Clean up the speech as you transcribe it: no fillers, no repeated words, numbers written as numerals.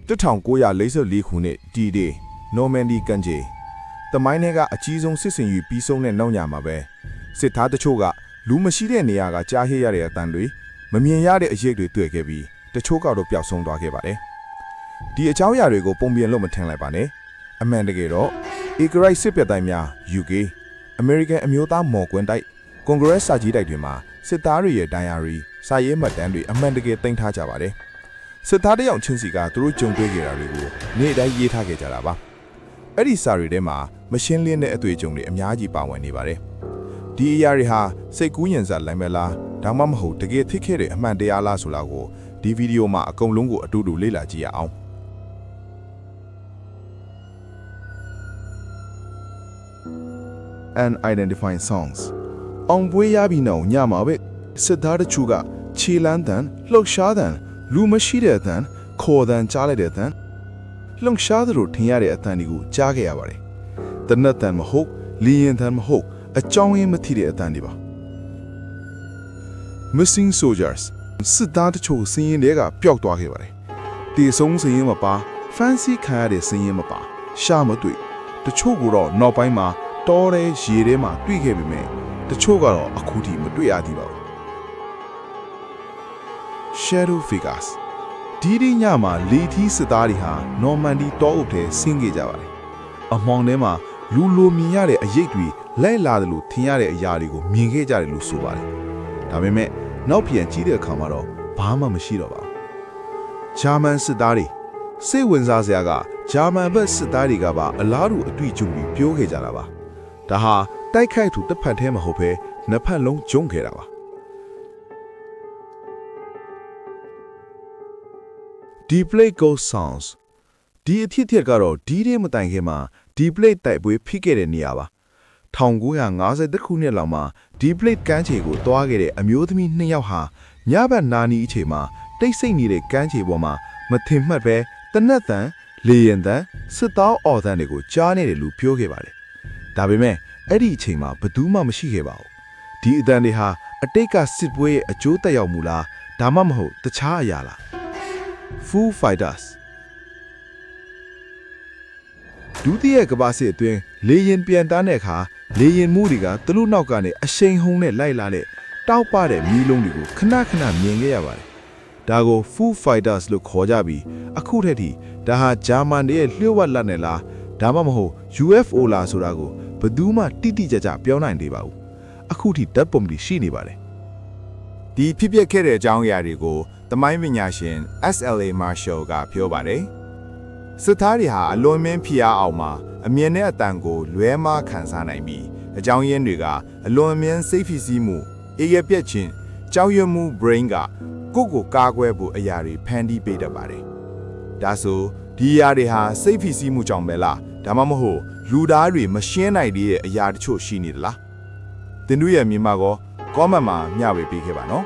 1944ခုနှစ် D-Day Normandy ကမ်းခြေတမိုင်းထဲကအကြီးဆုံးစစ်စင်ယူပြီးဆုံးတဲ့နောက်ညမှာပဲစစ်သားတချို့ကလူမရှိတဲ့နေရာကကြားဟိရတဲ့အတန်တွေမမြင်ရတဲ့အရေးတွေတွေ့ခဲ့ပြီးတချို့ကတော့ပျောက်ဆုံးသွားခဲ့ပါတယ်။ဒီအကြောင်းအရာတွေကိုပုံပြင်လို့မထင်လိုက်ပါနဲ့။အမှန်တကယ်တော့ Icarus စစ်တပ်တိုင်းများ UK American အမျိုးသားမော်ကွန်းတိုက် Congress စာကြီးတိုက်တွေမှာစစ်သားတွေရဲ့ diary စာရေးမှတ်တမ်းတွေအမှန်တကယ်တင်ထားကြပါတယ်။စစ်သားတယောက်ချင်းစီကသူတို့ကြုံတွေ့ခဲ့တာတွေကိုနေ့တိုင်းရေးထားခဲ့ကြတာပါ။အဲ့ဒီစာတွေထဲမှာမရှင်းလင်းတဲ့အတွေ့အကြုံတွေအများကြီးပါဝင်နေပါတယ်။ဒီအရာတွေဟာစိတ်ကူးယဉ်စာလမ်းပဲလားဒါမှမဟုတ်တကယ်ဖြစ်ခဲ့တဲ့အမှန်တရားလားဆိုတာကိုဒီဗီဒီယိုမှာအကုန်လုံးကိုအတူတူလေ့လာကြည့်ရအောင်။ Unidentified songs အောင်ပွဲရပြီးနောက်ညမှာပဲစစ်သားတချို့ကခြေလန်းတန်လှုပ်ရှားတန်လူမရှိတဲ့အတန်ခေါ်တန်ကြားလိုက်တဲ့အတန်လှုပ်ရှားသလိုထင်ရတဲ့အတန်တွေကိုကြားခဲ့ရပါတယ်။တနတ်တန်မဟုတ်လီရင်တန်မဟုတ်အကြောင်းရင်းမသိတဲ့အတန်တွေပါ Missing soldiers စစ်သားတချို့စင်းရင်တွေကပျောက်သွားခဲ့ပါတယ်။တေဆုံးစင်းရင်မပါ fancy ခံရတဲ့စင်းရင်မပါရှာမတွေ့တချို့ကတော့နောက်ပိုင်းမှာတောထဲရေထဲမှာတွေ့ခဲ့ပေမဲ့တချို့ကတော့အခုထိမတွေ့ရသေးပါဘူး Shadow figures ဒီဒီညမှာလေထီးစစ်သားတွေဟာ Normandy တောအုပ်ထဲဆင်းခဲ့ကြပါတယ်အမောင်ထဲမှာလူလိုမြင်ရတဲ့အရိပ်တွေလိုက်လာတယ်လို့ထင်ရတဲ့အရာတွေကိုမြင်ခဲ့ကြတယ်လို့ဆိုပါတယ်ဒါပေမဲ့နောက်ပြန်ကြည့်တဲ့အခါမှာတော့ဘာမှမရှိတော့ပါဘူးဂျာမန်စစ်သားတွေစိတ်ဝင်စားစရာကဂျာမန်ဘက်စစ်သားတွေကပါအလားတူအတွေ့အကြုံတွေပြောခဲ့ကြတာပါဒါဟာတိုက်ခိုက်သူတစ်ဖက်တည်းမဟုတ်ဘဲနှစ်ဖက်လုံးကျုံခဲ့တာပါDeplay Ghost Sounds ဒီအဖြစ်အပျက်ကတော့ဒီတဲ့မတိုင်ခင်မှာ Deplay တိုက်ပွဲဖြစ်ခဲ့တဲ့နေရာပါ1950ခုနှစ်လောက်မှာ Deplay ကမ်းခြေကိုတွားခဲ့တဲ့အမျိုးသမီး2ယောက်ဟာညဘက်နာနီအချိန်မှာတိတ်ဆိတ်နေတဲ့ကမ်းခြေပေါ်မှာမထင်မှတ်ပဲတနက်တန်လေရင်တန်စစ်သားအော်တန်တွေကိုကြားနေတယ်လို့ပြောခဲ့ပါတယ်ဒါပေမဲ့အဲ့ဒီအချိန်မှာဘယ်သူမှမရှိခဲ့ပါဘူးဒီအတန်တွေဟာအတိတ်ကစစ်ပွဲရဲ့အကျိုးသက်ရောက်မှုလားဒါမှမဟုတ်တခြားအရာလားFoo Fighters ဒုတိယကမ္ဘာစစ်အတွင်းလေရင်ပြန်တန်းတဲ့အခါလေရင်မှုတွေကသူတို့နောက်ကနေအရှိန်ဟုန်နဲ့လိုက်လာတဲ့တောက်ပတဲ့မီးလုံးတွေကိုခဏခဏမြင်ခဲ့ရပါတယ်ဒါကို Foo Fighters လို့ခေါ်ကြပြီးအခုထက်ထိဒါဟာဂျာမန်တွေရဲ့လျှို့ဝှက်လက်နဲ့လားဒါမှမဟုတ် UFO လားဆိုတာကိုဘယ်သူမှတိတိကျကျပြောနိုင်သေးပါဘူးအခုထိဓာတ်ပုံတွေရှိနေပါတယ်ဒီဖြစ်ပျက်ခဲ့တဲ့အကြောင်းအရာတွေကိုသမိုင်းပညာရှင် SLA Marshall ကပြောပါတယ်စစ်သားတွေဟာအလွန်မင်းဖိအားအောင်မှာအမြင်နဲ့အတန်ကိုလွဲမှားခံစားနိုင်ပြီးအကြောင်းရင်းတွေကအလွန်မင်းစိတ်ဖိစီးမှုအေရပြက်ခြင်းကြောက်ရွံ့မှု brain ကကိုယ့်ကိုကာကွယ်ဖို့အရာတွေဖန်တီးပေးတတ်ပါတယ်ဒါဆိုဒီအရာတွေဟာစိတ်ဖိစီးမှုကြောင့်ပဲလားဒါမှမဟုတ်လူသားတွေမရှင်းနိုင်တဲ့အရာတချို့ရှိနေသလားသင်တို့ရဲ့မြင်မှာကော comment မှာမျှဝေပေးခဲ့ပါနော်